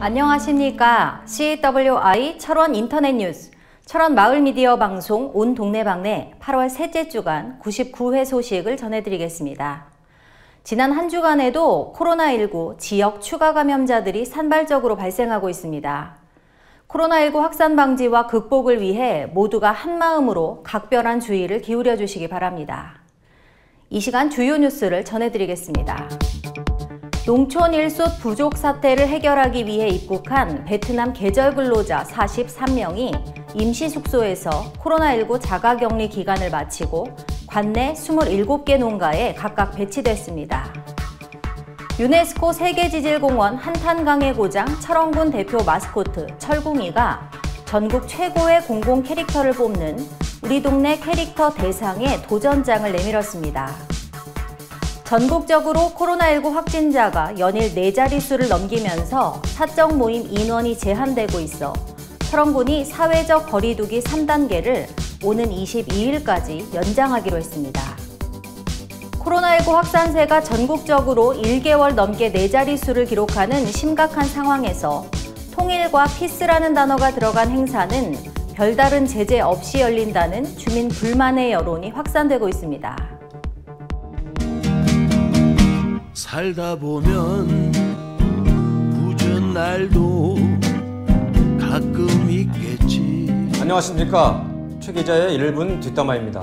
안녕하십니까. CWI 철원 인터넷 뉴스, 철원 마을 미디어 방송 온 동네방네 8월 셋째 주간 99회 소식을 전해드리겠습니다. 지난 한 주간에도 코로나19 지역 추가 감염자들이 산발적으로 발생하고 있습니다. 코로나19 확산 방지와 극복을 위해 모두가 한마음으로 각별한 주의를 기울여 주시기 바랍니다. 이 시간 주요 뉴스를 전해드리겠습니다. 농촌 일손 부족 사태를 해결하기 위해 입국한 베트남 계절 근로자 43명이 임시 숙소에서 코로나19 자가격리 기간을 마치고 관내 27개 농가에 각각 배치됐습니다. 유네스코 세계지질공원 한탄강의 고장 철원군 대표 마스코트 철궁이가 전국 최고의 공공 캐릭터를 뽑는 우리 동네 캐릭터 대상에 도전장을 내밀었습니다. 전국적으로 코로나19 확진자가 연일 4자릿수를 넘기면서 사적 모임 인원이 제한되고 있어 철원군이 사회적 거리두기 3단계를 오는 22일까지 연장하기로 했습니다. 코로나19 확산세가 전국적으로 1개월 넘게 4자릿수를 기록하는 심각한 상황에서 통일과 피스라는 단어가 들어간 행사는 별다른 제재 없이 열린다는 주민 불만의 여론이 확산되고 있습니다. 살다 보면 굳은 날도 가끔 있겠지. 안녕하십니까. 최 기자의 1분 뒷담화입니다.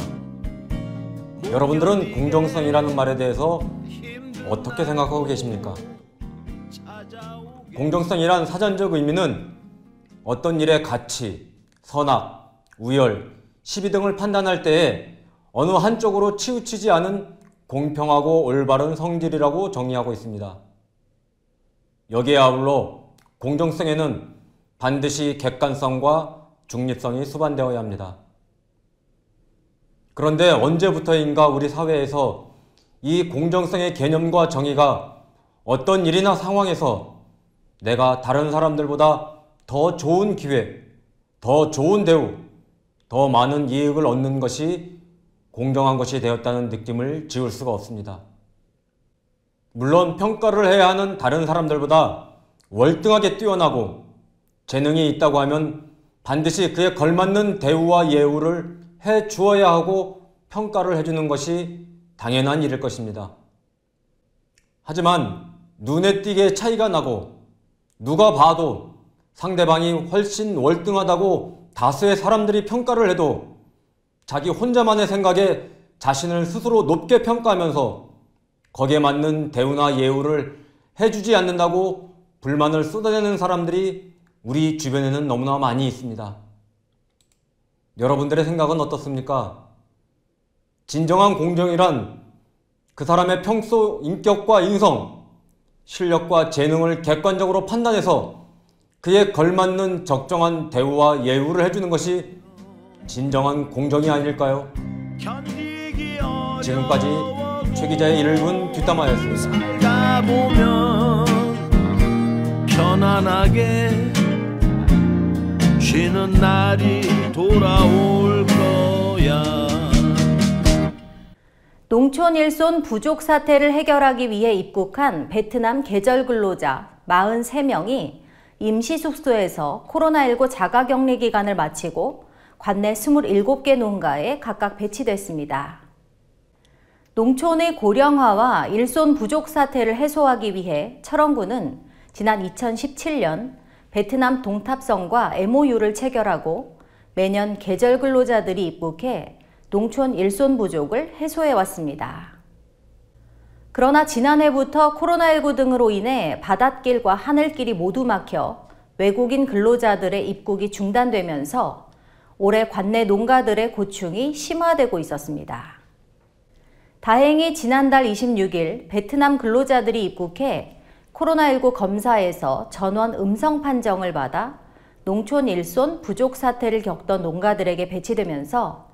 여러분들은 공정성이라는 말에 대해서 어떻게 생각하고 계십니까? 공정성이란 사전적 의미는 어떤 일의 가치, 선악, 우열, 시비 등을 판단할 때에 어느 한쪽으로 치우치지 않은 공평하고 올바른 성질이라고 정의하고 있습니다. 여기에 아울러 공정성에는 반드시 객관성과 중립성이 수반되어야 합니다. 그런데 언제부터인가 우리 사회에서 이 공정성의 개념과 정의가 어떤 일이나 상황에서 내가 다른 사람들보다 더 좋은 기회, 더 좋은 대우, 더 많은 이익을 얻는 것이 공정한 것이 되었다는 느낌을 지울 수가 없습니다. 물론 평가를 해야 하는 다른 사람들보다 월등하게 뛰어나고 재능이 있다고 하면 반드시 그에 걸맞는 대우와 예우를 해 주어야 하고 평가를 해주는 것이 당연한 일일 것입니다. 하지만 눈에 띄게 차이가 나고 누가 봐도 상대방이 훨씬 월등하다고 다수의 사람들이 평가를 해도 자기 혼자만의 생각에 자신을 스스로 높게 평가하면서 거기에 맞는 대우나 예우를 해주지 않는다고 불만을 쏟아내는 사람들이 우리 주변에는 너무나 많이 있습니다. 여러분들의 생각은 어떻습니까? 진정한 공정이란 그 사람의 평소 인격과 인성, 실력과 재능을 객관적으로 판단해서 그에 걸맞는 적정한 대우와 예우를 해주는 것이 진정한 공정이 아닐까요? 지금까지 최 기자의 1분 뒷담화였습니다. 살다 보면 편안하게 쉬는 날이 돌아올 거야. 농촌 일손 부족 사태를 해결하기 위해 입국한 베트남 계절 근로자 43명이 임시 숙소에서 코로나19 자가격리 기간을 마치고 관내 27개 농가에 각각 배치됐습니다. 농촌의 고령화와 일손 부족 사태를 해소하기 위해 철원군은 지난 2017년 베트남 동탑성과 MOU를 체결하고 매년 계절 근로자들이 입국해 농촌 일손 부족을 해소해 왔습니다. 그러나 지난해부터 코로나19 등으로 인해 바닷길과 하늘길이 모두 막혀 외국인 근로자들의 입국이 중단되면서 올해 관내 농가들의 고충이 심화되고 있었습니다. 다행히 지난달 26일 베트남 근로자들이 입국해 코로나19 검사에서 전원 음성 판정을 받아 농촌 일손 부족 사태를 겪던 농가들에게 배치되면서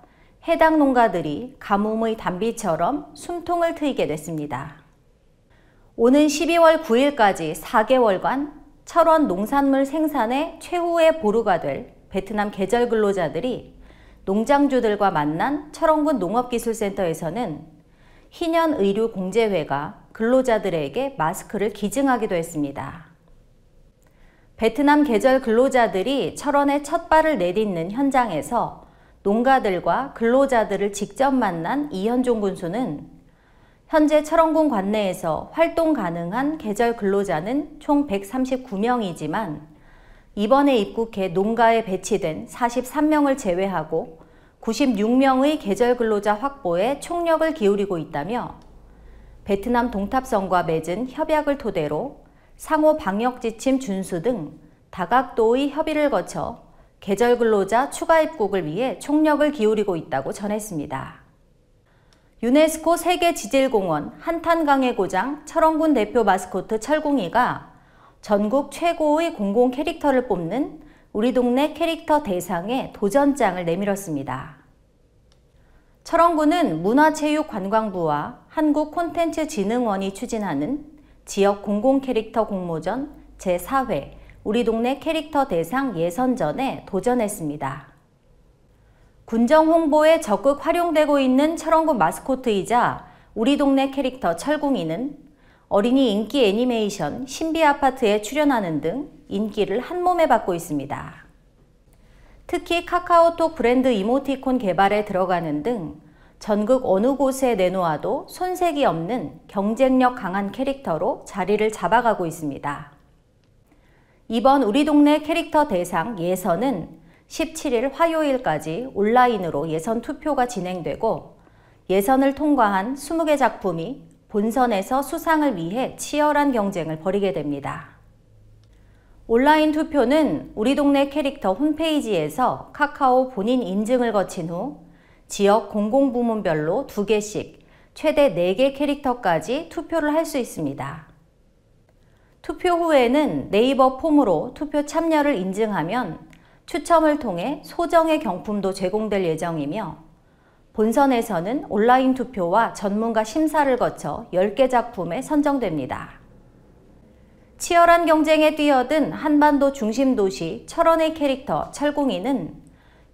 해당 농가들이 가뭄의 단비처럼 숨통을 트이게 됐습니다. 오는 12월 9일까지 4개월간 철원 농산물 생산의 최후의 보루가 될 베트남 계절 근로자들이 농장주들과 만난 철원군 농업기술센터에서는 희년의료공제회가 근로자들에게 마스크를 기증하기도 했습니다. 베트남 계절 근로자들이 철원에 첫 발을 내딛는 현장에서 농가들과 근로자들을 직접 만난 이현종 군수는 현재 철원군 관내에서 활동 가능한 계절 근로자는 총 139명이지만 이번에 입국해 농가에 배치된 43명을 제외하고 96명의 계절 근로자 확보에 총력을 기울이고 있다며 베트남 동탑성과 맺은 협약을 토대로 상호 방역 지침 준수 등 다각도의 협의를 거쳐 계절 근로자 추가 입국을 위해 총력을 기울이고 있다고 전했습니다. 유네스코 세계지질공원 한탄강의 고장 철원군 대표 마스코트 철궁이가 전국 최고의 공공 캐릭터를 뽑는 우리 동네 캐릭터 대상에 도전장을 내밀었습니다. 철원군은 문화체육관광부와 한국콘텐츠진흥원이 추진하는 지역 공공 캐릭터 공모전 제4회 우리 동네 캐릭터 대상 예선전에 도전했습니다. 군정 홍보에 적극 활용되고 있는 철원군 마스코트이자 우리 동네 캐릭터 철궁이는 어린이 인기 애니메이션 신비아파트에 출연하는 등 인기를 한몸에 받고 있습니다. 특히 카카오톡 브랜드 이모티콘 개발에 들어가는 등 전국 어느 곳에 내놓아도 손색이 없는 경쟁력 강한 캐릭터로 자리를 잡아가고 있습니다. 이번 우리 동네 캐릭터 대상 예선은 17일 화요일까지 온라인으로 예선 투표가 진행되고 예선을 통과한 20개 작품이 본선에서 수상을 위해 치열한 경쟁을 벌이게 됩니다. 온라인 투표는 우리 동네 캐릭터 홈페이지에서 카카오 본인 인증을 거친 후 지역 공공부문별로 2개씩 최대 4개 캐릭터까지 투표를 할 수 있습니다. 투표 후에는 네이버 폼으로 투표 참여를 인증하면 추첨을 통해 소정의 경품도 제공될 예정이며 본선에서는 온라인 투표와 전문가 심사를 거쳐 10개 작품에 선정됩니다. 치열한 경쟁에 뛰어든 한반도 중심도시 철원의 캐릭터 철궁이는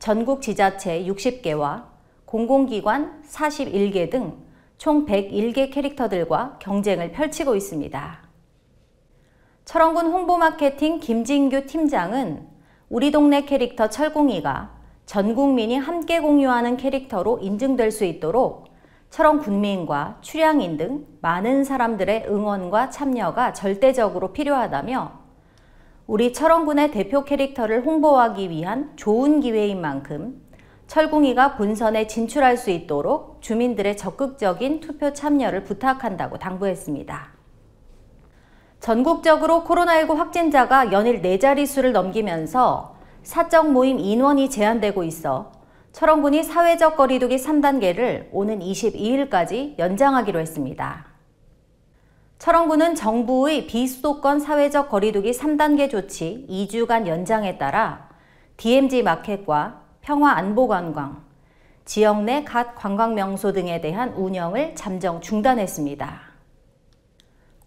전국 지자체 60개와 공공기관 41개 등 총 101개 캐릭터들과 경쟁을 펼치고 있습니다. 철원군 홍보마케팅 김진규 팀장은 우리 동네 캐릭터 철궁이가 전 국민이 함께 공유하는 캐릭터로 인증될 수 있도록 철원 군민과 출향인 등 많은 사람들의 응원과 참여가 절대적으로 필요하다며 우리 철원군의 대표 캐릭터를 홍보하기 위한 좋은 기회인 만큼 철궁이가 본선에 진출할 수 있도록 주민들의 적극적인 투표 참여를 부탁한다고 당부했습니다. 전국적으로 코로나19 확진자가 연일 4자릿수를 넘기면서 사적 모임 인원이 제한되고 있어 철원군이 사회적 거리두기 3단계를 오는 22일까지 연장하기로 했습니다. 철원군은 정부의 비수도권 사회적 거리두기 3단계 조치 2주간 연장에 따라 DMZ 마켓과 평화안보관광, 지역 내 갓 관광명소 등에 대한 운영을 잠정 중단했습니다.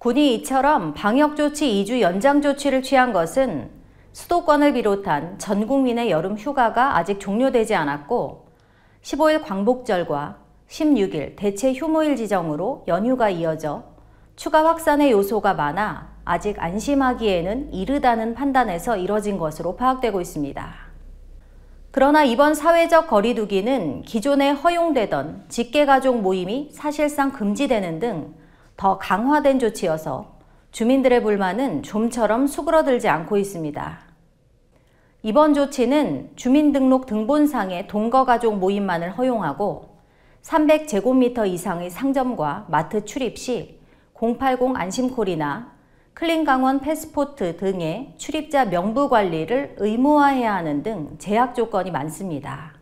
군이 이처럼 방역조치 2주 연장 조치를 취한 것은 수도권을 비롯한 전 국민의 여름 휴가가 아직 종료되지 않았고 15일 광복절과 16일 대체 휴무일 지정으로 연휴가 이어져 추가 확산의 요소가 많아 아직 안심하기에는 이르다는 판단에서 이뤄진 것으로 파악되고 있습니다. 그러나 이번 사회적 거리두기는 기존에 허용되던 직계가족 모임이 사실상 금지되는 등 더 강화된 조치여서 주민들의 불만은 좀처럼 수그러들지 않고 있습니다. 이번 조치는 주민등록 등본상의 동거가족 모임만을 허용하고 300제곱미터 이상의 상점과 마트 출입 시 080 안심콜이나 클린강원 패스포트 등의 출입자 명부 관리를 의무화해야 하는 등 제약 조건이 많습니다.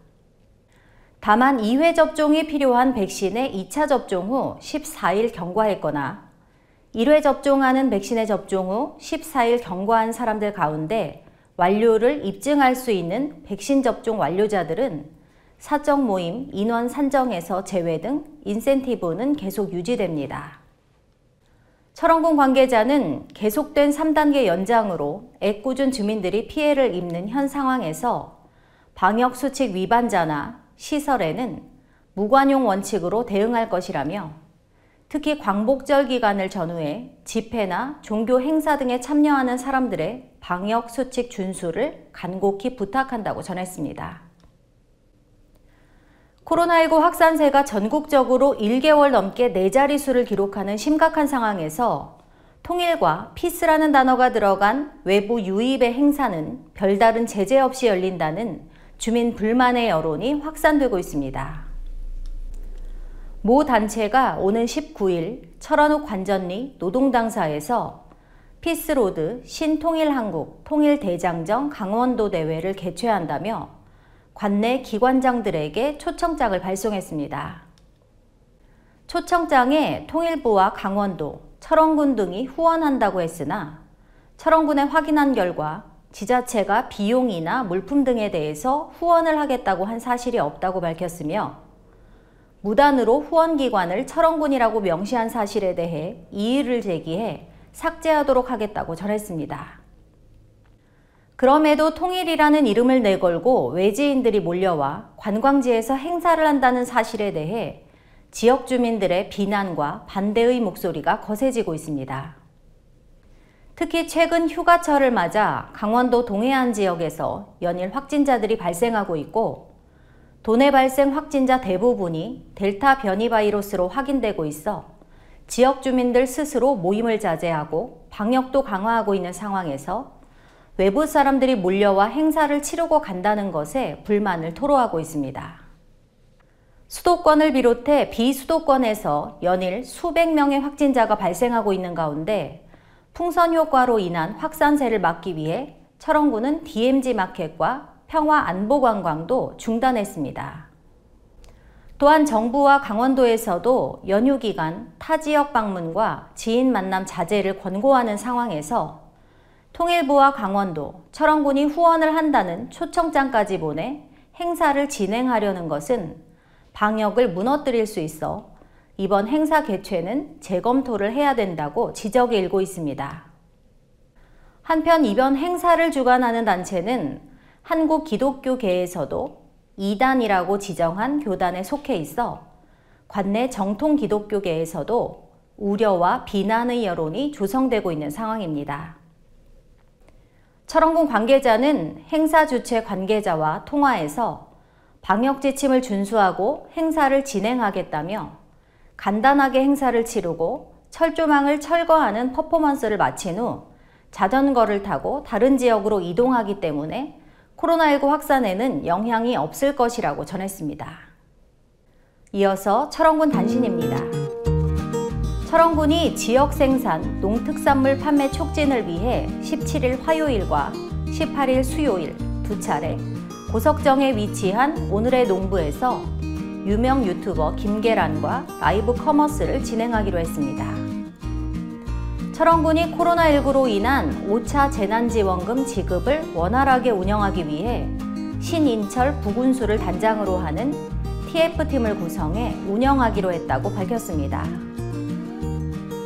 다만 2회 접종이 필요한 백신의 2차 접종 후 14일 경과했거나 1회 접종하는 백신의 접종 후 14일 경과한 사람들 가운데 완료를 입증할 수 있는 백신 접종 완료자들은 사적 모임 인원 산정에서 제외 등 인센티브는 계속 유지됩니다. 철원군 관계자는 계속된 3단계 연장으로 애꿎은 주민들이 피해를 입는 현 상황에서 방역수칙 위반자나 시설에는 무관용 원칙으로 대응할 것이라며 특히 광복절 기간을 전후해 집회나 종교 행사 등에 참여하는 사람들의 방역 수칙 준수를 간곡히 부탁한다고 전했습니다. 코로나19 확산세가 전국적으로 1개월 넘게 4자릿수를 기록하는 심각한 상황에서 통일과 피스라는 단어가 들어간 외부 유입의 행사는 별다른 제재 없이 열린다는 주민 불만의 여론이 확산되고 있습니다. 모 단체가 오는 19일 철원읍 관전리 노동당사에서 피스로드 신통일한국 통일대장정 강원도 대회를 개최한다며 관내 기관장들에게 초청장을 발송했습니다. 초청장에 통일부와 강원도, 철원군 등이 후원한다고 했으나 철원군에 확인한 결과 지자체가 비용이나 물품 등에 대해서 후원을 하겠다고 한 사실이 없다고 밝혔으며 무단으로 후원기관을 철원군이라고 명시한 사실에 대해 이의를 제기해 삭제하도록 하겠다고 전했습니다. 그럼에도 통일이라는 이름을 내걸고 외지인들이 몰려와 관광지에서 행사를 한다는 사실에 대해 지역 주민들의 비난과 반대의 목소리가 거세지고 있습니다. 특히 최근 휴가철을 맞아 강원도 동해안 지역에서 연일 확진자들이 발생하고 있고 도내 발생 확진자 대부분이 델타 변이 바이러스로 확인되고 있어 지역 주민들 스스로 모임을 자제하고 방역도 강화하고 있는 상황에서 외부 사람들이 몰려와 행사를 치르고 간다는 것에 불만을 토로하고 있습니다. 수도권을 비롯해 비수도권에서 연일 수백 명의 확진자가 발생하고 있는 가운데 풍선 효과로 인한 확산세를 막기 위해 철원군은 DMZ 마켓과 평화안보관광도 중단했습니다. 또한 정부와 강원도에서도 연휴 기간 타 지역 방문과 지인 만남 자제를 권고하는 상황에서 통일부와 강원도, 철원군이 후원을 한다는 초청장까지 보내 행사를 진행하려는 것은 방역을 무너뜨릴 수 있어 이번 행사 개최는 재검토를 해야 된다고 지적이 일고 있습니다. 한편 이번 행사를 주관하는 단체는 한국기독교계에서도 이단이라고 지정한 교단에 속해 있어 관내 정통기독교계에서도 우려와 비난의 여론이 조성되고 있는 상황입니다. 철원군 관계자는 행사 주최 관계자와 통화에서 방역 지침을 준수하고 행사를 진행하겠다며 간단하게 행사를 치르고 철조망을 철거하는 퍼포먼스를 마친 후 자전거를 타고 다른 지역으로 이동하기 때문에 코로나19 확산에는 영향이 없을 것이라고 전했습니다. 이어서 철원군 단신입니다. 철원군이 지역 생산, 농특산물 판매 촉진을 위해 17일 화요일과 18일 수요일 두 차례 고석정에 위치한 오늘의 농부에서 유명 유튜버 김계란과 라이브 커머스를 진행하기로 했습니다. 철원군이 코로나19로 인한 5차 재난지원금 지급을 원활하게 운영하기 위해 신인철 부군수를 단장으로 하는 TF팀을 구성해 운영하기로 했다고 밝혔습니다.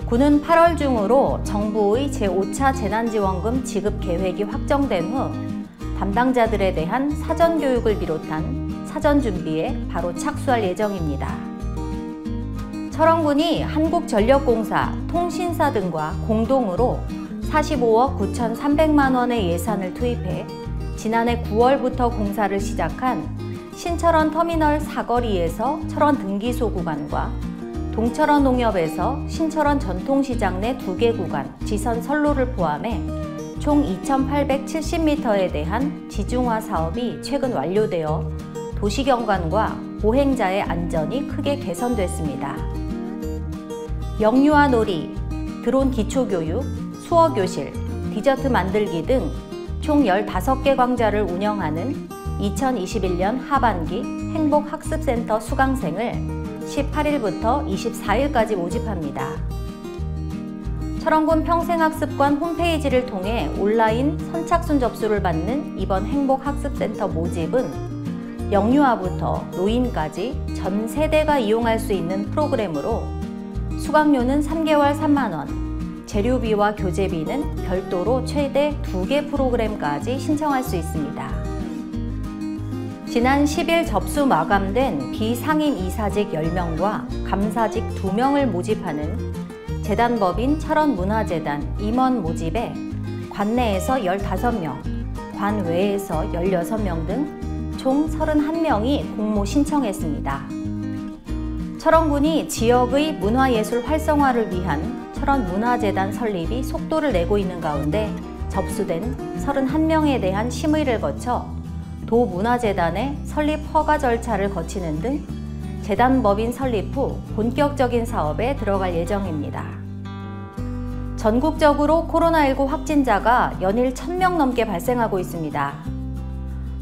군은 8월 중으로 정부의 제5차 재난지원금 지급 계획이 확정된 후 담당자들에 대한 사전교육을 비롯한 사전 준비에 바로 착수할 예정입니다. 철원군이 한국전력공사, 통신사 등과 공동으로 45억 9,300만 원의 예산을 투입해 지난해 9월부터 공사를 시작한 신철원 터미널 사거리에서 철원 등기소 구간과 동철원 농협에서 신철원 전통시장 내 2개 구간 지선 선로를 포함해 총 2,870m에 대한 지중화 사업이 최근 완료되어 도시경관과 보행자의 안전이 크게 개선됐습니다. 영유아 놀이, 드론 기초교육, 수어교실, 디저트 만들기 등 총 15개 광자를 운영하는 2021년 하반기 행복학습센터 수강생을 18일부터 24일까지 모집합니다. 철원군 평생학습관 홈페이지를 통해 온라인 선착순 접수를 받는 이번 행복학습센터 모집은 영유아부터 노인까지 전 세대가 이용할 수 있는 프로그램으로 수강료는 3개월 3만 원, 재료비와 교재비는 별도로 최대 2개 프로그램까지 신청할 수 있습니다. 지난 10일 접수 마감된 비상임 이사직 10명과 감사직 2명을 모집하는 재단법인 철원문화재단 임원 모집에 관내에서 15명, 관외에서 16명 등 총 31명이 공모 신청했습니다. 철원군이 지역의 문화예술 활성화를 위한 철원문화재단 설립이 속도를 내고 있는 가운데 접수된 31명에 대한 심의를 거쳐 도문화재단의 설립 허가 절차를 거치는 등 재단법인 설립 후 본격적인 사업에 들어갈 예정입니다. 전국적으로 코로나19 확진자가 연일 1,000명 넘게 발생하고 있습니다.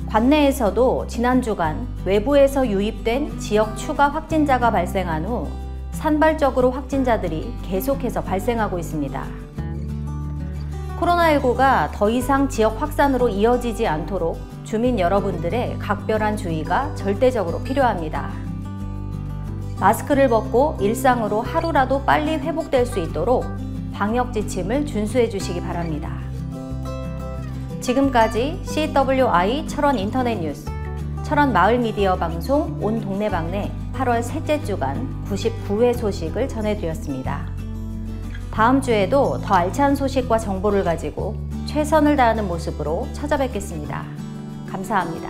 관내에서도 지난 주간 외부에서 유입된 지역 추가 확진자가 발생한 후 산발적으로 확진자들이 계속해서 발생하고 있습니다. 코로나19가 더 이상 지역 확산으로 이어지지 않도록 주민 여러분들의 각별한 주의가 절대적으로 필요합니다. 마스크를 벗고 일상으로 하루라도 빨리 회복될 수 있도록 방역 지침을 준수해 주시기 바랍니다. 지금까지 CWI 철원 인터넷 뉴스, 철원 마을 미디어 방송 온 동네방네 8월 셋째 주간 99회 소식을 전해드렸습니다. 다음 주에도 더 알찬 소식과 정보를 가지고 최선을 다하는 모습으로 찾아뵙겠습니다. 감사합니다.